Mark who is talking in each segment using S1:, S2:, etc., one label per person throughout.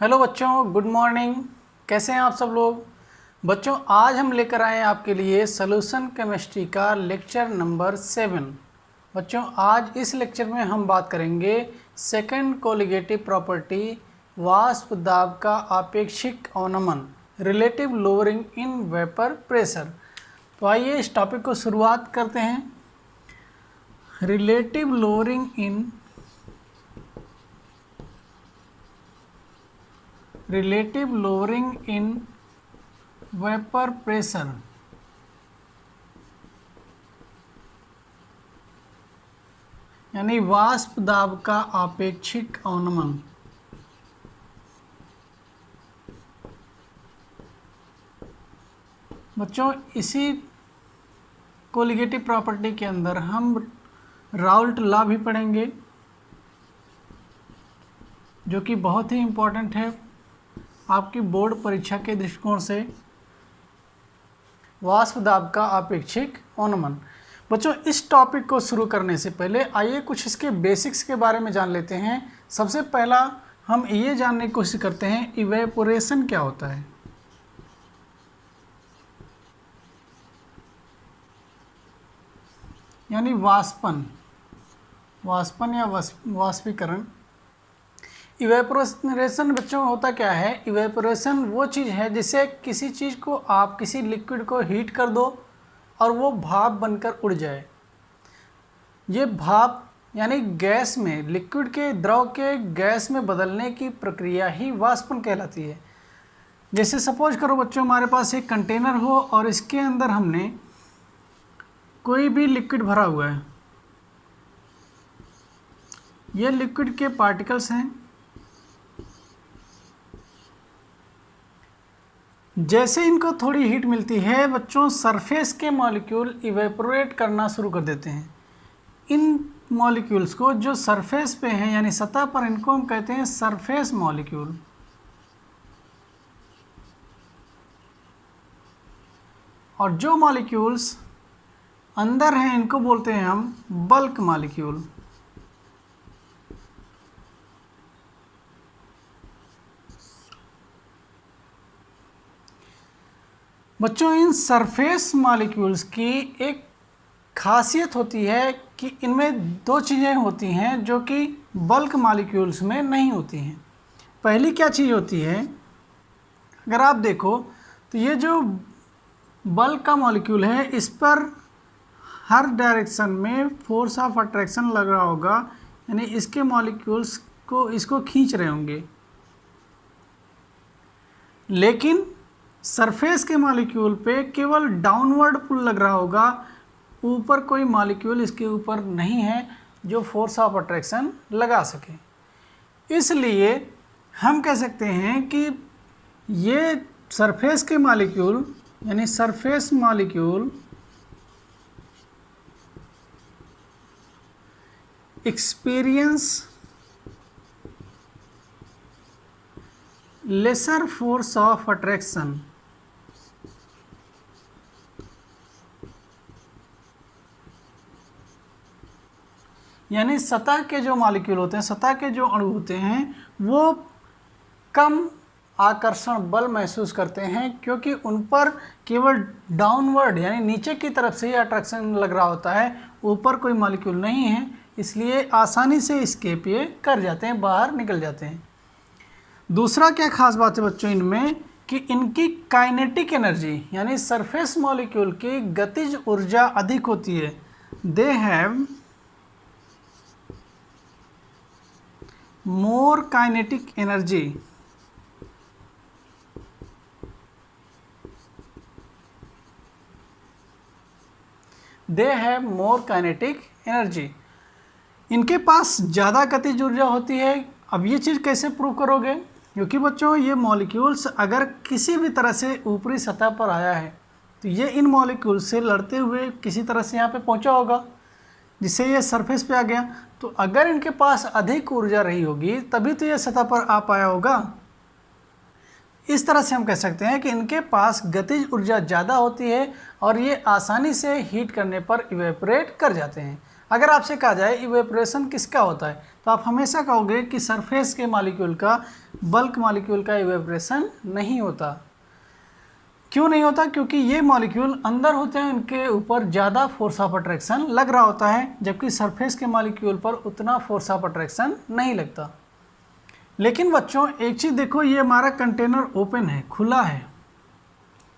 S1: Hello बच्चों, good morning. कैसे हैं आप सब लोग? बच्चों, आज हम लेकर आए हैं आपके लिए सॉल्यूशन केमिस्ट्री का लेक्चर नंबर 7। बच्चों, आज इस लेक्चर में हम बात करेंगे सेकंड कोलिगेटिव प्रॉपर्टी, वाष्प दाब का आपेक्षिक अवनमन, relative lowering in vapour pressure. तो आइए इस टॉपिक को शुरुआत करते हैं। Relative lowering in vapour pressure. यानी वाष्प दाब का आपेक्षिक अवनमन। बच्चों, इसी कोलिगेटिव प्रॉपर्टी के अंदर हम राउल्ट लॉ भी पढ़ेंगे, जो कि बहुत ही इम्पोर्टेंट है आपकी बोर्ड परीक्षा के दृष्टिकोण से। वाष्प दाब का आपेक्षिक अवनमन। बच्चों, इस टॉपिक को शुरू करने से पहले आइए कुछ इसके बेसिक्स के बारे में जान लेते हैं। सबसे पहला हम ये जानने की कोशिश करते हैं इवेपोरेशन क्या होता है। यानी वाष्पन या वाष्पीकरण। इवेपोरेशन बच्चों होता क्या है? इवेपोरेशन वो चीज़ है जिससे किसी चीज़ को आप किसी लिक्विड को हीट कर दो और वो भाप बनकर उड़ जाए। ये भाप यानी गैस में, लिक्विड के द्रव के गैस में बदलने की प्रक्रिया ही वाष्पन कहलाती है। जैसे सपोज करो बच्चों, हमारे पास एक कंटेनर हो और इसके अंदर हमने कोई भी लिक्विड भरा हुआ है। ये लिक्विड के पार्टिकल्स हैं। जैसे इनको थोड़ी हीट मिलती है बच्चों, सरफेस के मॉलिक्यूल इवेपोरेट करना शुरू कर देते हैं। इन मॉलिक्यूल्स को जो सरफेस पे हैं यानी सतह पर, इनको हम कहते हैं सरफेस मॉलिक्यूल। और जो मॉलिक्यूल्स अंदर हैं इनको बोलते हैं हम बल्क मॉलिक्यूल। बच्चों, इन सरफेस मॉलिक्यूल्स की एक खासियत होती है कि इनमें दो चीज़ें होती हैं जो कि बल्क मॉलिक्यूल्स में नहीं होती हैं। पहली क्या चीज़ होती है, अगर आप देखो तो ये जो बल्क का मॉलिक्यूल है इस पर हर डायरेक्शन में फोर्स ऑफ अट्रैक्शन लग रहा होगा, यानी इसके मॉलिक्यूल्स को इसको खींच रहे होंगे। लेकिन सरफेस के मॉलिक्यूल पे केवल डाउनवर्ड पुल लग रहा होगा, ऊपर कोई मॉलिक्यूल इसके ऊपर नहीं है जो फोर्स ऑफ अट्रैक्शन लगा सके। इसलिए हम कह सकते हैं कि ये सरफेस के मॉलिक्यूल यानी surface molecule experience lesser force of attraction. यानी सतह के जो मॉलिक्यूल होते हैं, सतह के जो अणु होते हैं, वो कम आकर्षण बल महसूस करते हैं क्योंकि उन पर केवल डाउनवर्ड यानी नीचे की तरफ से ही अट्रैक्शन लग रहा होता है, ऊपर कोई मॉलिक्यूल नहीं है। इसलिए आसानी से एस्केप ये कर जाते हैं, बाहर निकल जाते हैं। दूसरा क्या खास बात है बच्चों इनमें कि इनकी काइनेटिक एनर्जी यानी सरफेस मॉलिक्यूल की गतिज ऊर्जा अधिक होती है। They have more kinetic energy. They have more kinetic energy. इनके पास ज़्यादा गतिज ऊर्जा होती है। अब ये चीज़ कैसे प्रूव करोगे? क्योंकि बच्चों ये मॉलिक्यूल्स अगर किसी भी तरह से ऊपरी सतह पर आया है तो ये इन मॉलिक्यूल से लड़ते हुए किसी तरह से यहाँ पे पहुँचा होगा, जिससे ये सरफेस पे आ गया। तो अगर इनके पास अधिक ऊर्जा रही होगी तभी तो ये सतह पर आ पाया होगा। इस तरह से हम कह सकते हैं कि इनके पास गतिज ऊर्जा ज़्यादा होती है और ये आसानी से हीट करने पर इवेपोरेट कर जाते हैं। अगर आपसे कहा जाए इवेपोरेशन किसका होता है, तो आप हमेशा कहोगे कि सरफेस के मॉलिक्यूल का, बल्क मॉलिक्यूल का इवेपोरेशन नहीं होता। क्यों नहीं होता? क्योंकि ये मॉलिक्यूल अंदर होते हैं, उनके ऊपर ज़्यादा फोर्स ऑफ अट्रैक्शन लग रहा होता है, जबकि सरफेस के मॉलिक्यूल पर उतना फोर्स ऑफ अट्रैक्शन नहीं लगता। लेकिन बच्चों एक चीज़ देखो, ये हमारा कंटेनर ओपन है, खुला है,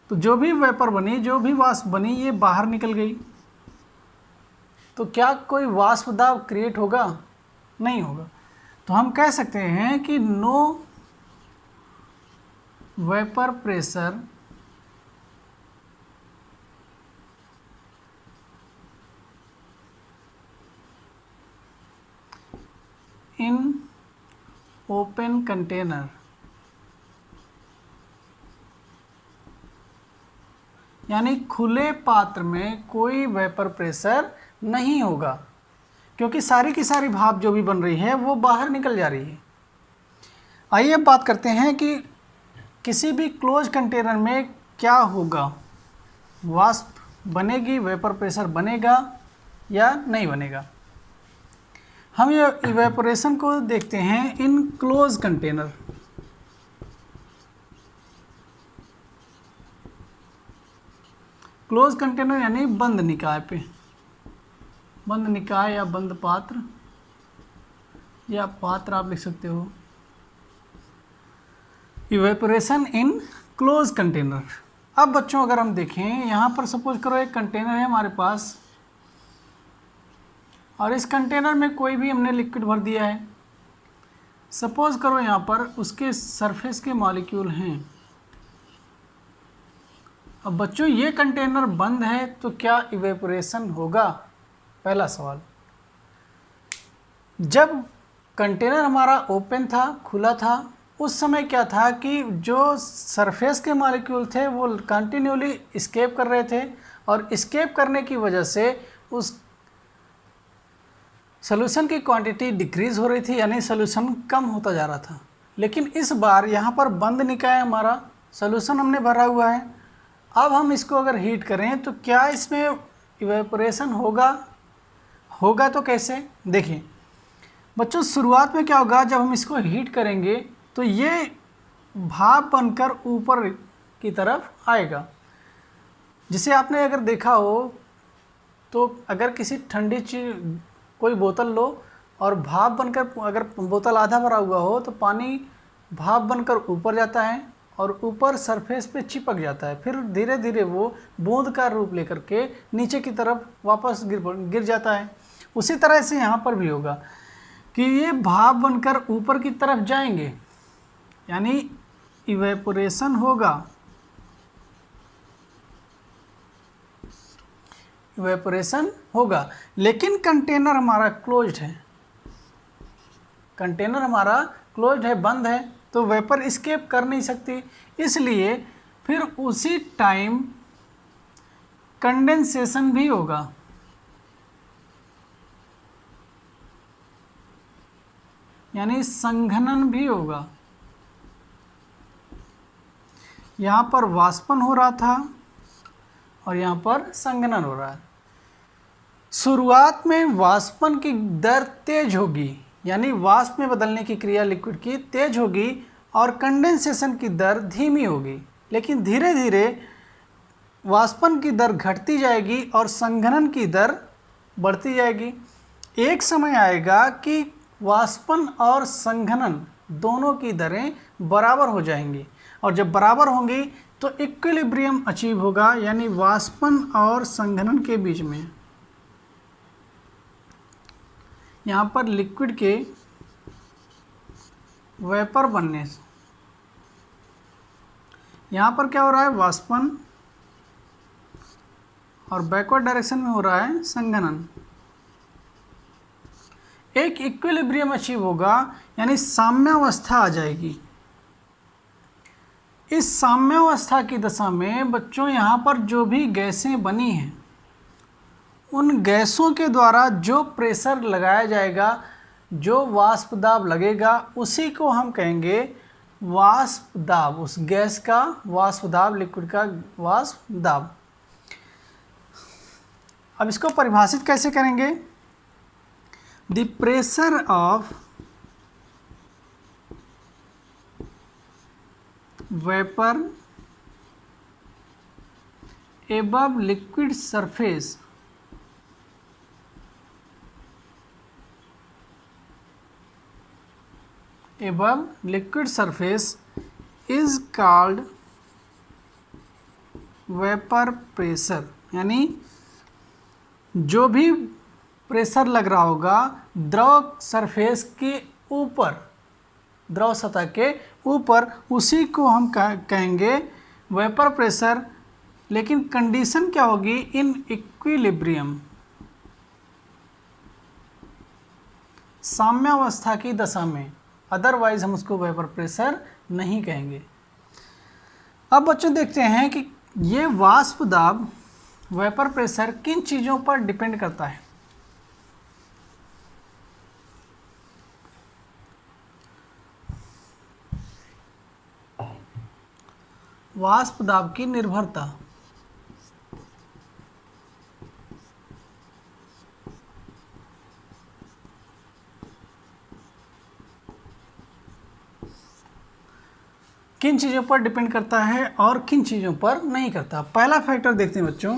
S1: तो जो भी वेपर बनी, जो भी वाष्प बनी, ये बाहर निकल गई, तो क्या कोई वाष्प दाब क्रिएट होगा? नहीं होगा। तो हम कह सकते हैं कि no vapour pressure in open container, यानी खुले पात्र में कोई वेपर प्रेशर नहीं होगा, क्योंकि सारी की सारी भाप जो भी बन रही है वो बाहर निकल जा रही है। आइए अब बात करते हैं कि किसी भी क्लोज कंटेनर में क्या होगा, वाष्प बनेगी, वेपर प्रेशर बनेगा या नहीं बनेगा। हम ये इवेपोरेशन को देखते हैं in close container. Close container यानी बंद निकाय पे, बंद निकाय या बंद पात्र या पात्र आप लिख सकते हो। Evaporation in close container. अब बच्चों अगर हम देखें, यहाँ पर सपोज करो एक कंटेनर है हमारे पास, और इस कंटेनर में कोई भी हमने लिक्विड भर दिया है। सपोज करो यहाँ पर उसके सरफेस के मॉलिक्यूल हैं। अब बच्चों ये कंटेनर बंद है, तो क्या इवेपोरेशन होगा? पहला सवाल। जब कंटेनर हमारा ओपन था, खुला था, उस समय क्या था कि जो सरफेस के मॉलिक्यूल थे वो कंटिन्यूली एस्केप कर रहे थे, और एस्केप करने की वजह से उस सॉल्यूशन की क्वांटिटी डिक्रीज़ हो रही थी, यानी सॉल्यूशन कम होता जा रहा था। लेकिन इस बार यहाँ पर बंद निकाय हमारा सॉल्यूशन हमने भरा हुआ है। अब हम इसको अगर हीट करें तो क्या इसमें इवेपोरेशन होगा? होगा तो कैसे? देखिए बच्चों, शुरुआत में क्या होगा, जब हम इसको हीट करेंगे तो ये भाप बनकर ऊपर की तरफ आएगा। जिसे आपने अगर देखा हो तो अगर किसी ठंडी चीज कोई बोतल लो और भाप बनकर, अगर बोतल आधा भरा हुआ हो तो पानी भाप बनकर ऊपर जाता है और ऊपर सरफेस पे चिपक जाता है, फिर धीरे धीरे वो बूंद का रूप लेकर के नीचे की तरफ वापस गिर जाता है। उसी तरह से यहाँ पर भी होगा कि ये भाप बनकर ऊपर की तरफ जाएंगे, यानी इवेपोरेशन होगा। इवेपोरेशन होगा, लेकिन कंटेनर हमारा क्लोज्ड है, कंटेनर हमारा क्लोज्ड है, बंद है, तो वेपर एस्केप कर नहीं सकती। इसलिए फिर उसी टाइम कंडेंसेशन भी होगा, यानी संघनन भी होगा। यहाँ पर वाष्पन हो रहा था और यहाँ पर संघनन हो रहा है। शुरुआत में वाष्पन की दर तेज होगी, यानी वाष्प में बदलने की क्रिया लिक्विड की तेज होगी, और कंडेंसेशन की दर धीमी होगी। लेकिन धीरे धीरे वाष्पन की दर घटती जाएगी और संघनन की दर बढ़ती जाएगी। एक समय आएगा कि वाष्पन और संघनन दोनों की दरें बराबर हो जाएंगी, और जब बराबर होंगी तो इक्विलिब्रियम अचीव होगा, यानी वाष्पन और संघनन के बीच में। यहाँ पर लिक्विड के वेपर बनने से यहाँ पर क्या हो रहा है, वाष्पन, और बैकवर्ड डायरेक्शन में हो रहा है संघनन। एक इक्विलिब्रियम अचीव होगा, यानी साम्यावस्था आ जाएगी। इस साम्यावस्था की दशा में बच्चों यहाँ पर जो भी गैसें बनी हैं, उन गैसों के द्वारा जो प्रेशर लगाया जाएगा, जो वाष्प दाब लगेगा, उसी को हम कहेंगे वाष्प दाब। उस गैस का वाष्प दाब, लिक्विड का वाष्प दाब। अब इसको परिभाषित कैसे करेंगे? The pressure of vapour above liquid surface is called vapour pressure. यानी जो भी प्रेशर लग रहा होगा द्रव सरफेस के ऊपर, द्रव सतह के ऊपर, उसी को हम कहेंगे वेपर प्रेशर। लेकिन कंडीशन क्या होगी? इन इक्विलिब्रियम, साम्यावस्था की दशा में, अदरवाइज हम उसको वेपर प्रेशर नहीं कहेंगे। अब बच्चों देखते हैं कि ये वाष्प दाब, वेपर प्रेशर किन चीज़ों पर डिपेंड करता है। वाष्प दाब की निर्भरता, किन चीज़ों पर डिपेंड करता है और किन चीज़ों पर नहीं करता। पहला फैक्टर देखते हैं बच्चों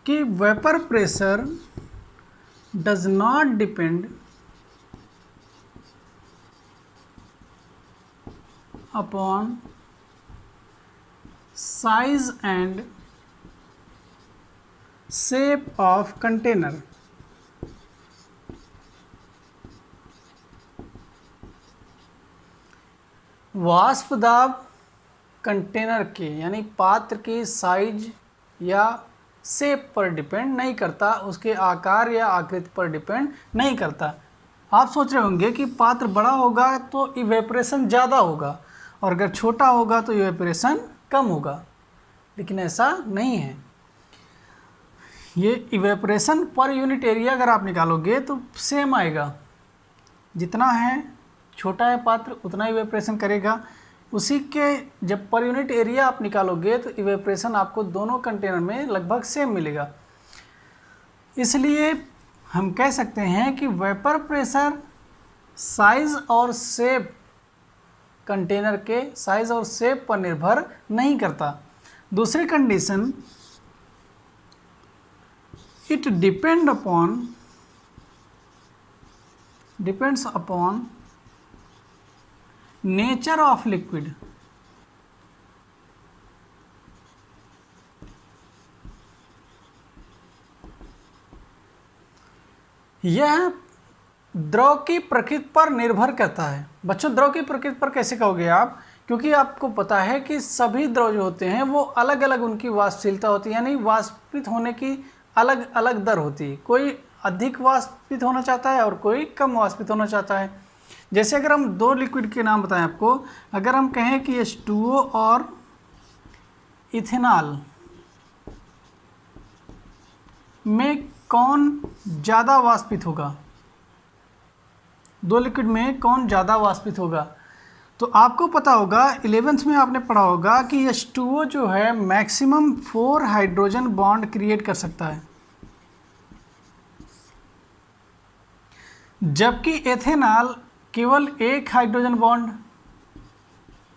S1: कि vapour pressure does not depend upon size and shape of container. वाष्प दाब कंटेनर के यानी पात्र की साइज या शेप पर डिपेंड नहीं करता, उसके आकार या आकृति पर डिपेंड नहीं करता। आप सोच रहे होंगे कि पात्र बड़ा होगा तो इवेपोरेशन ज़्यादा होगा और अगर छोटा होगा तो इवेपोरेशन कम होगा, लेकिन ऐसा नहीं है। ये इवेपोरेशन पर यूनिट एरिया अगर आप निकालोगे तो सेम आएगा, जितना है छोटा है पात्र उतना इवेपोरेशन करेगा। उसी के जब पर यूनिट एरिया आप निकालोगे तो इवेपोरेशन आपको दोनों कंटेनर में लगभग सेम मिलेगा। इसलिए हम कह सकते हैं कि वेपर प्रेशर साइज और शेप, कंटेनर के साइज और शेप पर निर्भर नहीं करता। दूसरी condition, it depends upon nature of liquid. यह द्रव की प्रकृति पर निर्भर करता है। बच्चों द्रव की प्रकृति पर कैसे कहोगे आप? क्योंकि आपको पता है कि सभी द्रव जो होते हैं वो अलग अलग उनकी वाष्पशीलता होती है, यानी वाष्पित होने की अलग अलग दर होती है। कोई अधिक वाष्पित होना चाहता है और कोई कम वाष्पित होना चाहता है। जैसे अगर हम दो लिक्विड के नाम बताएं आपको, अगर हम कहें कि H2O और इथेनॉल में कौन ज़्यादा वाष्पित होगा, दो लिक्विड में कौन ज़्यादा वाष्पित होगा, तो आपको पता होगा 11th में आपने पढ़ा होगा कि H2O जो है मैक्सिमम 4 हाइड्रोजन बॉन्ड क्रिएट कर सकता है, जबकि एथेनॉल केवल 1 हाइड्रोजन बॉन्ड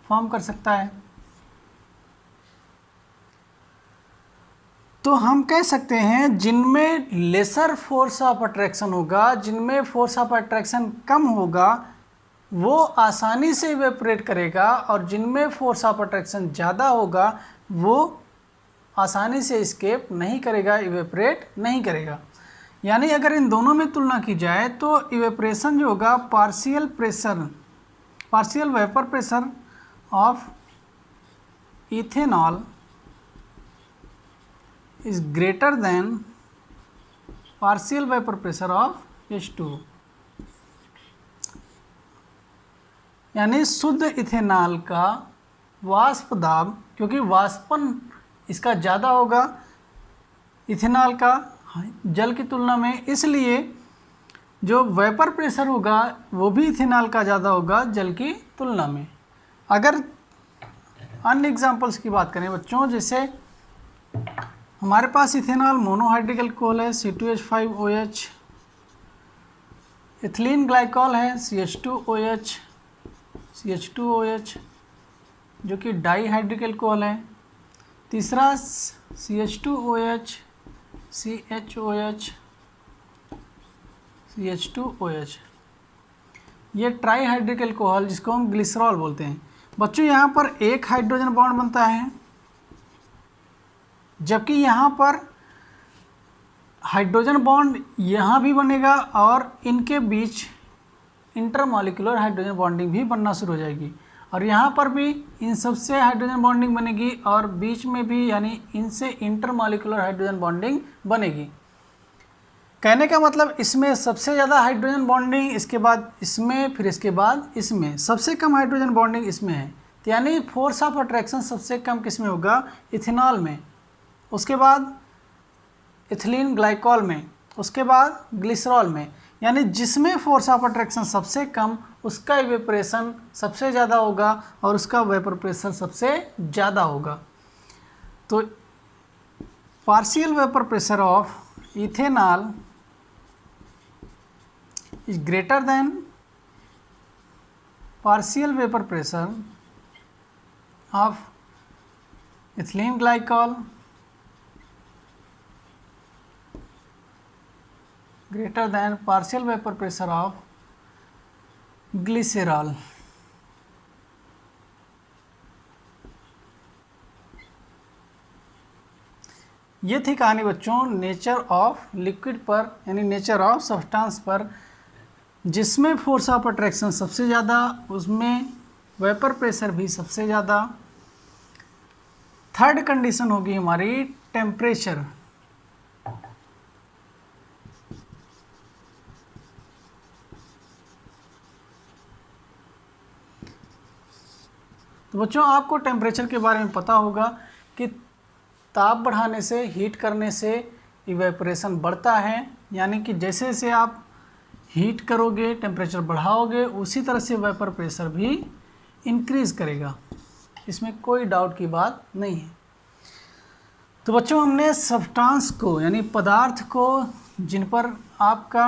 S1: फॉर्म कर सकता है। तो हम कह सकते हैं जिनमें लेसर फोर्स ऑफ अट्रैक्शन होगा, जिनमें फोर्स ऑफ अट्रैक्शन कम होगा, वो आसानी से इवेपोरेट करेगा, और जिनमें फोर्स ऑफ अट्रैक्शन ज़्यादा होगा वो आसानी से एस्केप नहीं करेगा, इवेपोरेट नहीं करेगा। यानी अगर इन दोनों में तुलना की जाए तो इवेपोरेशन जो होगा, partial vapour pressure of ethanol is greater than partial vapor pressure of H2O। यानी शुद्ध इथेनॉल का वाष्प दाब, क्योंकि वाष्पन इसका ज़्यादा होगा इथेनॉल का जल की तुलना में, इसलिए जो वेपर प्रेशर होगा वो भी इथेनॉल का ज़्यादा होगा जल की तुलना में। अगर अन्य एग्जांपल्स की बात करें बच्चों, जैसे हमारे पास इथेनॉल मोनोहाइड्रिक अल्कोहल है C2H5OH, इथिलीन ग्लाइकॉल है CH2OH जो कि डाईहाइड्रिक अल्कोहल है। तीसरा CH2OH, CH2OH ये ट्राईहाइड्रिक अल्कोहल जिसको हम ग्लिसरॉल बोलते हैं। बच्चों यहाँ पर एक हाइड्रोजन बॉन्ड बनता है, जबकि यहाँ पर हाइड्रोजन बॉन्ड यहाँ भी बनेगा और इनके बीच इंटरमॉलिक्यूलर हाइड्रोजन बॉन्डिंग भी बनना शुरू हो जाएगी, और यहाँ पर भी इन सबसे हाइड्रोजन बॉन्डिंग बनेगी और बीच में भी यानी इनसे इंटरमॉलिक्यूलर हाइड्रोजन बॉन्डिंग बनेगी। कहने का मतलब इसमें सबसे ज़्यादा हाइड्रोजन बॉन्डिंग, इसके बाद इसमें, फिर इसके बाद इसमें, सबसे कम हाइड्रोजन बॉन्डिंग इसमें है। तो यानी फोर्स ऑफ अट्रैक्शन सबसे कम किस में होगा? इथेनॉल में, उसके बाद इथिलीन ग्लाइकॉल में, उसके बाद ग्लिसरॉल में। यानी जिसमें फोर्स ऑफ अट्रैक्शन सबसे कम उसका इवेपोरेशन सबसे ज़्यादा होगा और उसका वेपर प्रेशर सबसे ज़्यादा होगा। तो partial vapour pressure of ethanol is greater than partial vapor pressure of ethylene glycol greater than partial vapor pressure of glycerol। ये थी कहानी बच्चों नेचर ऑफ लिक्विड पर, यानी नेचर ऑफ सब्सटेंस पर, जिसमें फोर्स ऑफ अट्रैक्शन सबसे ज़्यादा, उसमें वेपर प्रेशर भी सबसे ज़्यादा। थर्ड कंडीशन होगी हमारी टेम्परेचर। तो बच्चों आपको टेम्परेचर के बारे में पता होगा कि ताप बढ़ाने से, हीट करने से इवेपोरेशन बढ़ता है, यानी कि जैसे जैसे आप हीट करोगे, टेम्परेचर बढ़ाओगे, उसी तरह से वेपर प्रेशर भी इंक्रीज़ करेगा, इसमें कोई डाउट की बात नहीं है। तो बच्चों हमने सब्सटेंस को, यानी पदार्थ को जिन पर आपका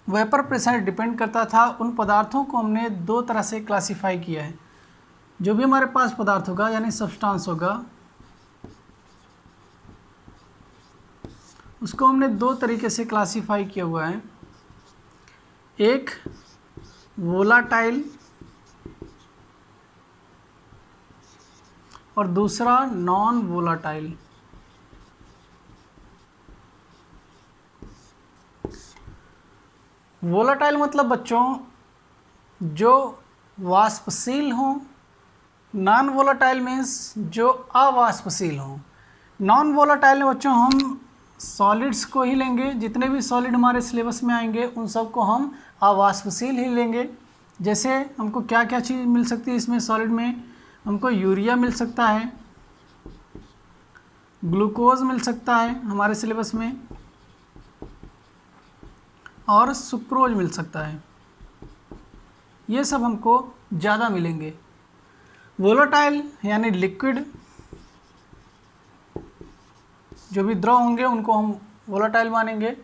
S1: वेपर प्रेशर डिपेंड करता था, उन पदार्थों को हमने दो तरह से क्लासिफाई किया है। जो भी हमारे पास पदार्थ होगा यानी सब्सटेंस होगा, उसको हमने दो तरीके से क्लासिफाई किया हुआ है। एक वोलाटाइल और दूसरा नॉन वोलाटाइल। वोलाटाइल मतलब बच्चों जो वाष्पशील हों, नॉन वोलाटाइल मीन्स जो अवाष्पशील हों। नॉन वोलाटाइल में बच्चों हम सॉलिड्स को ही लेंगे, जितने भी सॉलिड हमारे सिलेबस में आएंगे उन सब को हम अवाष्पशील ही लेंगे। जैसे हमको क्या क्या चीज़ मिल सकती है इसमें सॉलिड में, हमको यूरिया मिल सकता है, ग्लूकोज मिल सकता है हमारे सिलेबस में, और सुक्रोज मिल सकता है। ये सब हमको ज़्यादा मिलेंगे। वोलाटाइल यानी लिक्विड, जो भी द्रव होंगे उनको हम वोलाटाइल मानेंगे।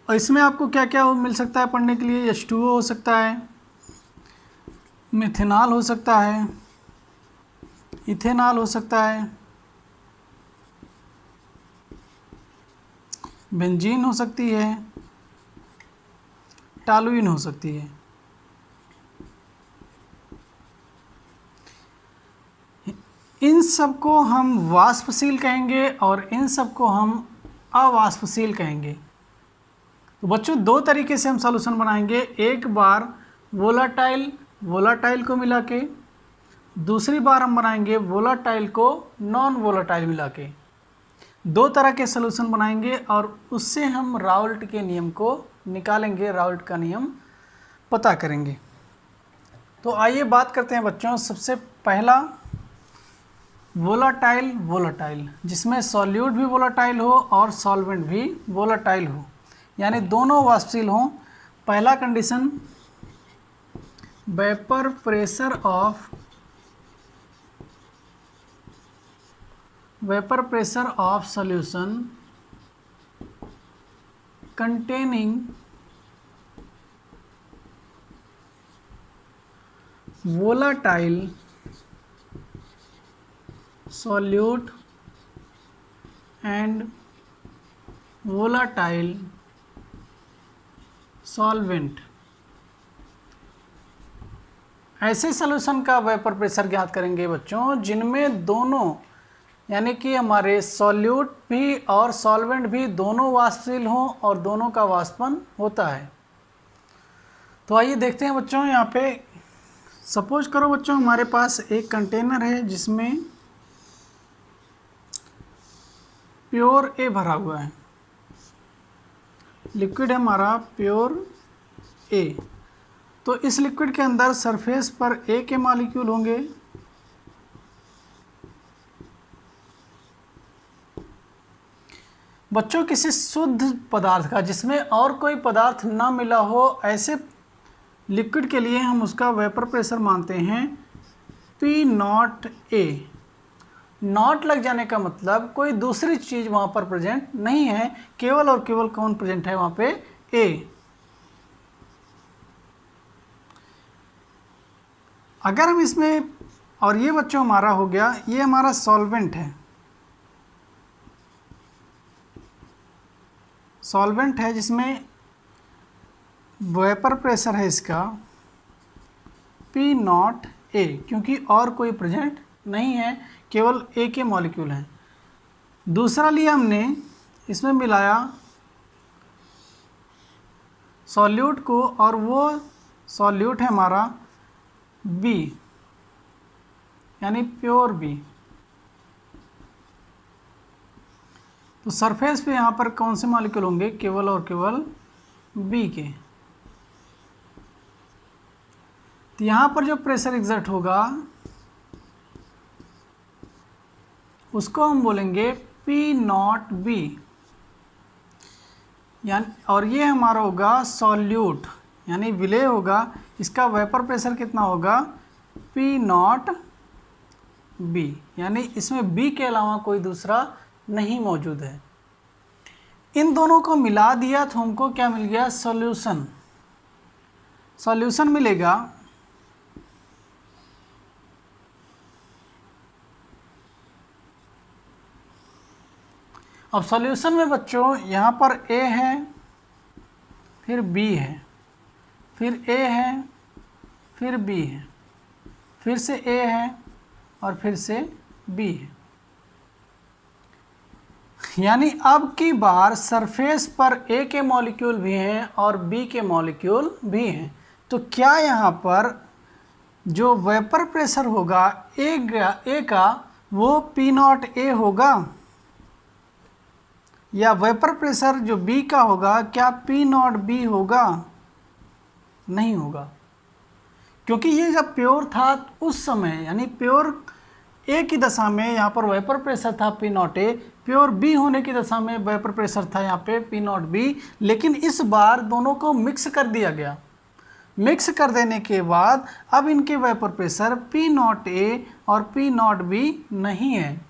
S1: और इसमें आपको क्या क्या मिल सकता है पढ़ने के लिए? H2O हो सकता है, मिथेनॉल हो सकता है, इथेनॉल हो सकता है, बेंजीन हो सकती है, टॉलुइन हो सकती है। इन सब को हम वाष्पशील कहेंगे और इन सब को हम अवाष्पशील कहेंगे। तो बच्चों दो तरीके से हम सॉल्यूशन बनाएंगे। एक बार वोलाटाइल को मिला के, दूसरी बार हम बनाएंगे वोलाटाइल को नॉन वोलाटाइल मिला के। दो तरह के सॉल्यूशन बनाएंगे और उससे हम राउल्ट के नियम को निकालेंगे, राउल्ट का नियम पता करेंगे। तो आइए बात करते हैं बच्चों। सबसे पहला वोलाटाइल, जिसमें सॉल्यूट भी वोलाटाइल हो और सॉल्वेंट भी वोलाटाइल हो, यानी दोनों वाष्पशील हों। पहला condition, vapour pressure of vapour pressure of solution containing volatile solute and volatile solvent। ऐसे सॉल्यूशन का वेपर प्रेशर ज्ञात करेंगे बच्चों जिनमें दोनों यानी कि हमारे सॉल्यूट भी और सॉल्वेंट भी दोनों वाष्पशील हों और दोनों का वाष्पन होता है। तो आइए देखते हैं बच्चों, यहाँ पे सपोज करो बच्चों हमारे पास एक कंटेनर है जिसमें प्योर ए भरा हुआ है, लिक्विड है हमारा प्योर ए। तो इस लिक्विड के अंदर सरफेस पर ए के मॉलिक्यूल होंगे बच्चों। किसी शुद्ध पदार्थ का जिसमें और कोई पदार्थ ना मिला हो ऐसे लिक्विड के लिए हम उसका वेपर प्रेशर मानते हैं पी नॉट ए। नॉट लग जाने का मतलब कोई दूसरी चीज़ वहाँ पर प्रेजेंट नहीं है, केवल और केवल कौन प्रेजेंट है वहाँ पे, ए। अगर हम इसमें, और ये बच्चों हमारा हो गया, ये हमारा सॉल्वेंट है, सॉल्वेंट है जिसमें वेपर प्रेशर है इसका पी नॉट ए, क्योंकि और कोई प्रेजेंट नहीं है, केवल ए के मॉलिक्यूल हैं। दूसरा लिया हमने, इसमें मिलाया सॉल्यूट को और वो सॉल्यूट है हमारा बी यानी प्योर बी। तो सरफेस पे यहाँ पर कौन से मॉलिक्यूल होंगे, केवल और केवल बी के। तो यहाँ पर जो प्रेशर एग्जर्ट होगा उसको हम बोलेंगे पी नॉट बी, यानी, और ये हमारा होगा सॉल्यूट यानी विलेय होगा, इसका वेपर प्रेशर कितना होगा, पी नॉट बी, यानी इसमें बी के अलावा कोई दूसरा नहीं मौजूद है। इन दोनों को मिला दिया तो हमको क्या मिल गया, सॉल्यूशन। सॉल्यूशन मिलेगा अब सॉल्यूशन में बच्चों यहाँ पर ए है, फिर बी है, फिर ए है, फिर बी है, फिर से ए है और फिर से बी है। यानी अब की बार सरफेस पर ए के मॉलिक्यूल भी हैं और बी के मॉलिक्यूल भी हैं। तो क्या यहाँ पर जो वेपर प्रेशर होगा ए का वो पी नॉट ए होगा, या वेपर प्रेशर जो बी का होगा क्या पी नॉट बी होगा, नहीं होगा। क्योंकि ये जब प्योर था उस समय यानी प्योर ए की दशा में यहाँ पर वेपर प्रेशर था P not A, pure B होने की दशा में वेपर प्रेशर था यहाँ पे पी नॉट बी। लेकिन इस बार दोनों को मिक्स कर दिया गया। मिक्स कर देने के बाद अब इनके vapour pressure p not a और पी नॉट बी नहीं है।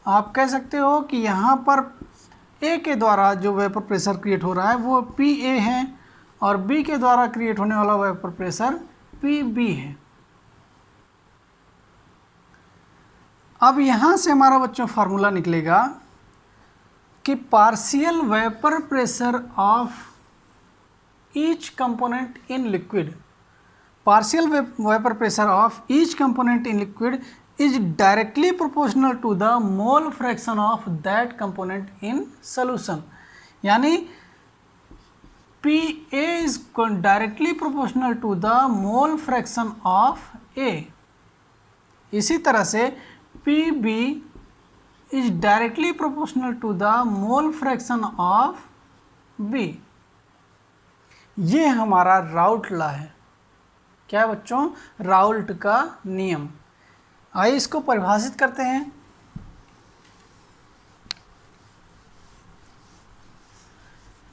S1: आप कह सकते हो कि यहाँ पर ए के द्वारा जो वेपर प्रेशर क्रिएट हो रहा है वो पी ए है और बी के द्वारा क्रिएट होने वाला वेपर प्रेशर पी बी है। अब यहाँ से हमारा बच्चों फार्मूला निकलेगा कि partial vapour pressure of each component in liquid, partial vapour pressure of each component in liquid is directly proportional to the mole fraction of that component in solution। यानी PA is directly proportional to the mole fraction of A। इसी तरह से PB is directly proportional to the mole fraction of B। ये हमारा Raoult law है। क्या है बच्चों, राउल्ट का नियम। आइए इसको परिभाषित करते हैं।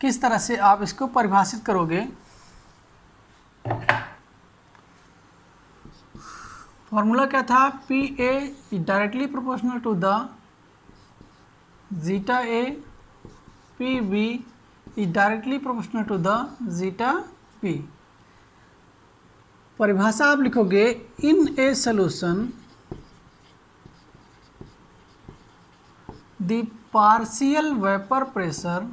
S1: किस तरह से आप इसको परिभाषित करोगे, फॉर्मूला क्या था, p A is directly proportional to the zeta a, p b is directly proportional to the zeta p. परिभाषा आप लिखोगे, in a solution the partial vapour pressure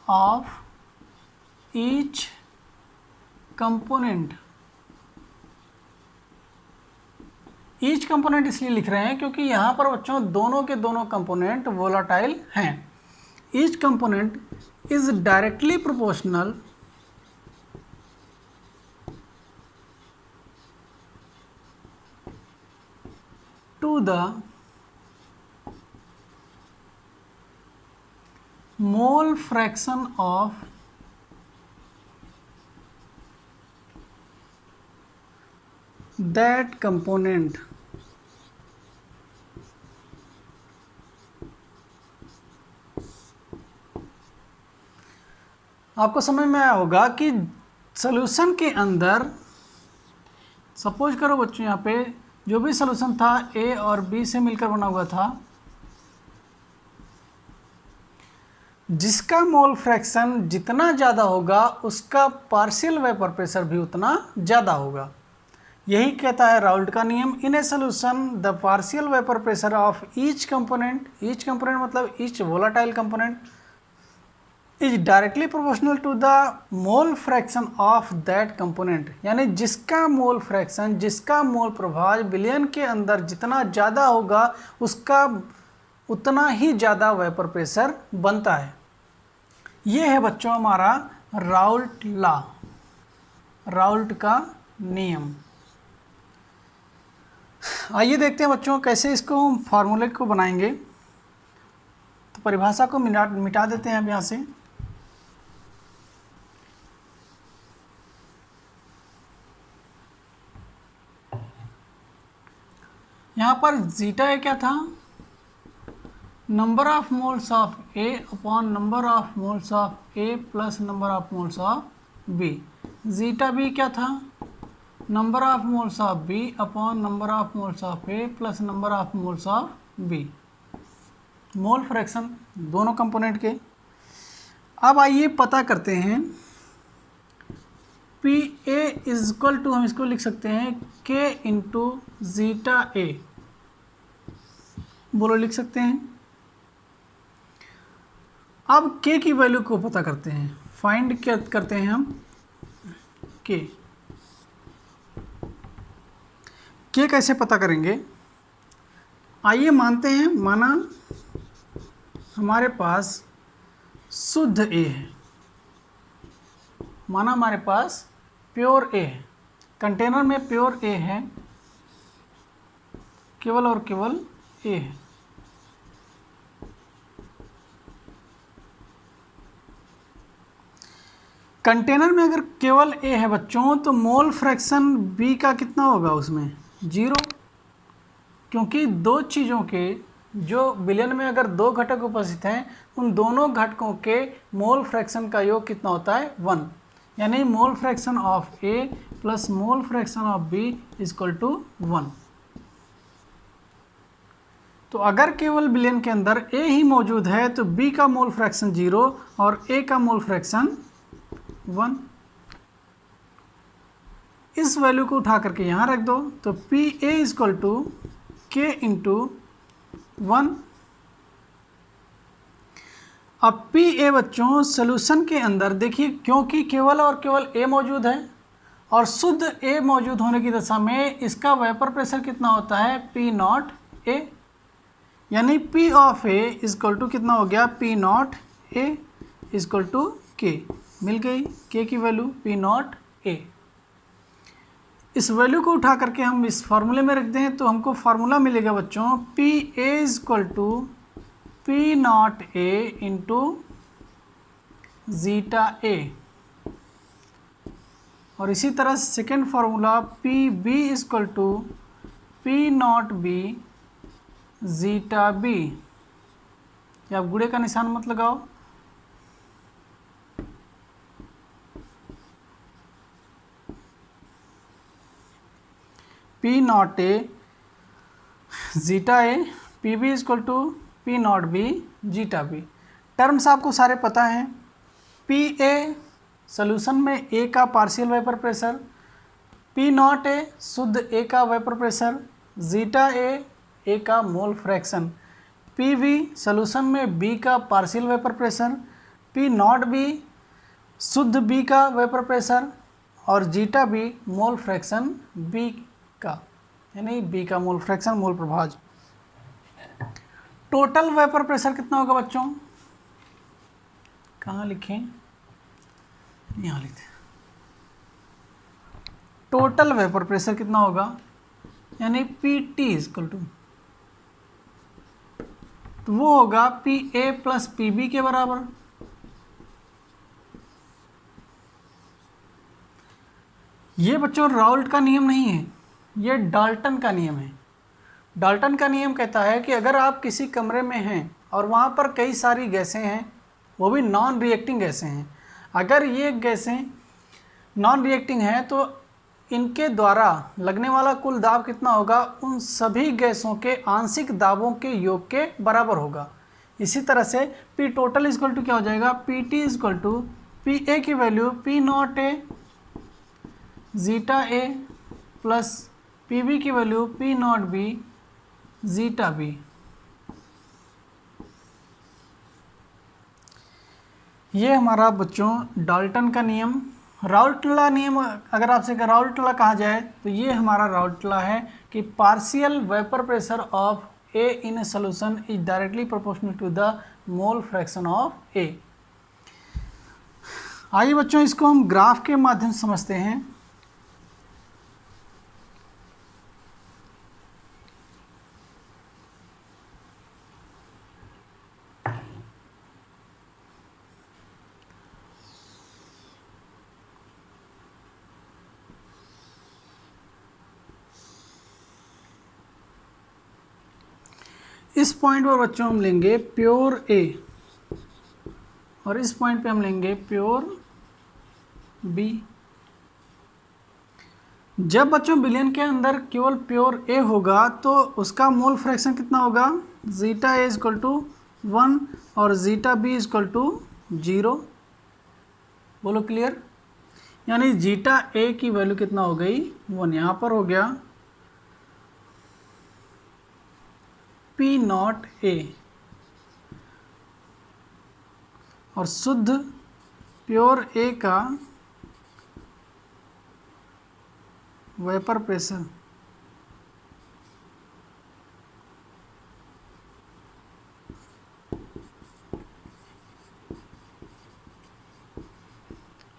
S1: of each component. Each component इसलिए लिख रहे हैं क्योंकि यहाँ पर बच्चों दोनों के दोनों कंपोनेंट वोलाटाइल हैं। Each component is directly proportional to the mole fraction of that component। आपको समझ में आया होगा कि सॉल्यूशन के अंदर सपोज करो बच्चों, यहाँ पे जो भी सॉल्यूशन था ए और बी से मिलकर बना हुआ था, जिसका मोल फ्रैक्शन जितना ज़्यादा होगा उसका पार्शियल वेपर प्रेशर भी उतना ज़्यादा होगा। यही कहता है राउल्ट का नियम। In a solution the partial vapour pressure of each component, each component मतलब each volatile component, is directly proportional to the mole fraction of that component. यानी जिसका मोल फ्रैक्शन, जिसका मोल प्रभाव विलयन के अंदर जितना ज़्यादा होगा उसका उतना ही ज़्यादा वेपर प्रेशर बनता है। ये है बच्चों हमारा राउल्ट लॉ, राउल्ट का नियम। आइए देखते हैं बच्चों कैसे इसको फार्मूले को बनाएंगे। तो परिभाषा को मिटा देते हैं अब यहाँ से। यहाँ पर जीटा ए क्या था, number of moles of A upon number of moles of A plus number of moles of B. Zeta B क्या था, number of moles of B upon number of moles of A plus number of moles of B. Mole fraction दोनों component के। अब आइए पता करते हैं, P A is equal to, हम इसको लिख सकते हैं के इंटू जीटा ए। बोलो लिख सकते हैं। अब के की वैल्यू को पता करते हैं, फाइंड क्या करते हैं हम, के कैसे पता करेंगे। आइए मानते हैं, माना हमारे पास शुद्ध ए है, माना हमारे पास प्योर ए है, कंटेनर में प्योर ए है, केवल और केवल ए है। कंटेनर में अगर केवल ए है बच्चों तो मोल फ्रैक्शन बी का कितना होगा, उसमें 0, क्योंकि दो चीज़ों के जो विलयन में अगर दो घटक उपस्थित हैं उन दोनों घटकों के मोल फ्रैक्शन का योग कितना होता है, 1। यानी mole fraction of A plus mole fraction of B is equal to 1। तो अगर केवल विलयन के अंदर ए ही मौजूद है तो बी का मोल फ्रैक्शन 0 और ए का मोल फ्रैक्शन 1। इस वैल्यू को उठा करके यहाँ रख दो तो P A is equal to K into 1। अब पी ए बच्चों सोल्यूशन के अंदर देखिए, क्योंकि केवल और केवल ए मौजूद है और शुद्ध ए मौजूद होने की दशा में इसका वेपर प्रेशर कितना होता है, पी नॉट ए। यानी p of a is equal to कितना हो गया, p not a is equal to के। मिल गई के की वैल्यू, पी नॉट ए। इस वैल्यू को उठा करके हम इस फार्मूले में रख दें तो हमको फार्मूला मिलेगा बच्चों, p A is equal to P not a into zeta a. और इसी तरह second formula p b is equal to P not b zeta b. या आप गुणे का निशान मत लगाओ। P not a zeta a, p b is equal to P not b zeta b. Terms आपको सारे पता हैं। पी ए सोल्यूशन में ए का partial vapour pressure, p not a शुद्ध ए का वेपर प्रेशर, जीटा ए का mole fraction, p b solution में बी का partial vapour pressure, p not b शुद्ध बी का वेपर प्रेशर और zeta b mole fraction b का, यानी बी का मोल फ्रैक्शन मोल प्रभाज। टोटल वेपर प्रेशर कितना होगा बच्चों? कहाँ लिखें? यहाँ लिखते। टोटल वेपर प्रेशर कितना होगा? यानी पी टी इजक्वल टू, तो वो होगा P A plus P B के बराबर। ये बच्चों राउल्ट का नियम नहीं है, ये डाल्टन का नियम है। डाल्टन का नियम कहता है कि अगर आप किसी कमरे में हैं और वहाँ पर कई सारी गैसें हैं, वो भी नॉन रिएक्टिंग गैसें हैं, अगर ये गैसें नॉन रिएक्टिंग हैं तो इनके द्वारा लगने वाला कुल दाब कितना होगा? उन सभी गैसों के आंशिक दाबों के योग के बराबर होगा। इसी तरह से पी टोटल इजक्वल टू क्या हो जाएगा? P t is equal to p a की value p not a zeta a plus P b की value p not b zeta b. ये हमारा बच्चों डाल्टन का नियम। राउल्ट-ला नियम अगर आपसे राउल्ट-ला कहा जाए तो ये हमारा राउल्ट-ला है कि partial vapour pressure of a in a solution is directly proportional to the mole fraction of a. आइए बच्चों इसको हम ग्राफ के माध्यम से समझते हैं। इस पॉइंट पर बच्चों हम लेंगे प्योर ए और इस पॉइंट पे हम लेंगे प्योर बी। जब बच्चों बिलियन के अंदर केवल प्योर ए होगा तो उसका मोल फ्रैक्शन कितना होगा? जीटा ए इजक्वल टू 1 और जीटा बी इजक्वल टू 0। बोलो क्लियर? यानी जीटा ए की वैल्यू कितना हो गई? 1। यहाँ पर हो गया पी नॉट ए और शुद्ध प्योर ए का वेपर प्रेशर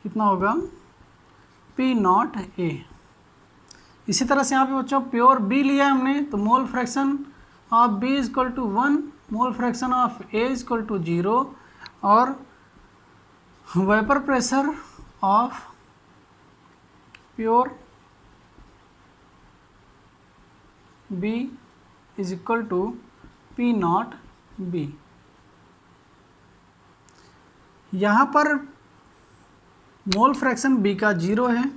S1: कितना होगा? P not a. इसी तरह से यहाँ पे बच्चों प्योर बी लिया हमने तो mole fraction of B is equal to 1, mole fraction of A is equal to 0 और vapour pressure of pure B is equal to P not B. यहाँ पर मोल फ्रैक्शन बी का 0 है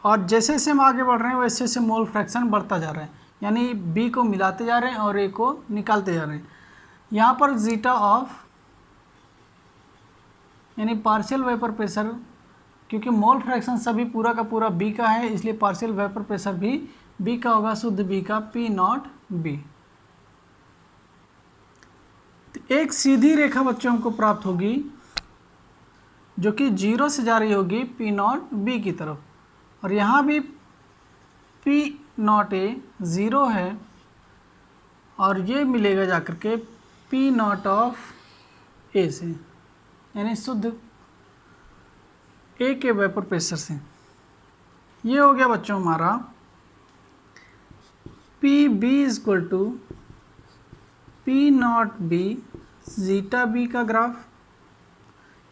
S1: और जैसे जैसे हम आगे बढ़ रहे हैं वैसे वैसे मोल फ्रैक्शन बढ़ता जा रहा है, यानी बी को मिलाते जा रहे हैं और ए को निकालते जा रहे हैं। यहाँ पर जीटा ऑफ यानी पार्शियल वेपर प्रेशर, क्योंकि मोल फ्रैक्शन सभी पूरा का पूरा बी का है इसलिए पार्शियल वेपर प्रेशर भी बी का होगा, शुद्ध बी का पी नॉट बी। तो एक सीधी रेखा बच्चों को प्राप्त होगी जो कि 0 से जा रही होगी पी नॉट बी की तरफ और यहाँ भी पी नॉट ए 0 है और ये मिलेगा जाकर के पी नॉट ऑफ ए से, यानी शुद्ध ए के वेपर प्रेशर से। ये हो गया बच्चों हमारा p b is equal to P not b zeta b का ग्राफ।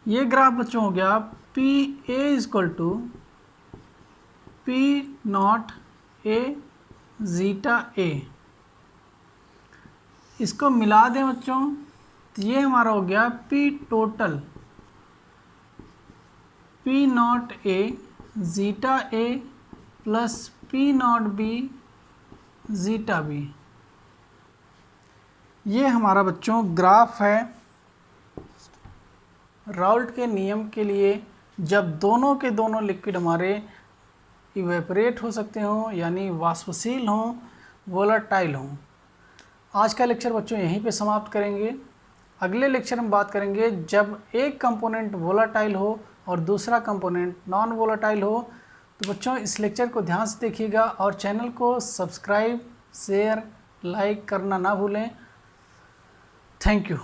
S1: ये ग्राफ बच्चों हो गया p a is equal to P not a zeta a. इसको मिला दें बच्चों तो ये हमारा हो गया p total p not a zeta a plus p not b zeta b. ये हमारा बच्चों ग्राफ है राउल्ट के नियम के लिए, जब दोनों के दोनों लिक्विड हमारे इवेपरेट हो सकते हों, यानी वाष्पशील हों, वोलाटाइल हों। आज का लेक्चर बच्चों यहीं पे समाप्त करेंगे। अगले लेक्चर में बात करेंगे जब एक कंपोनेंट वोलाटाइल हो और दूसरा कंपोनेंट नॉन वोलाटाइल हो। तो बच्चों इस लेक्चर को ध्यान से देखिएगा और चैनल को सब्सक्राइब, शेयर, लाइक करना ना भूलें। Thank you.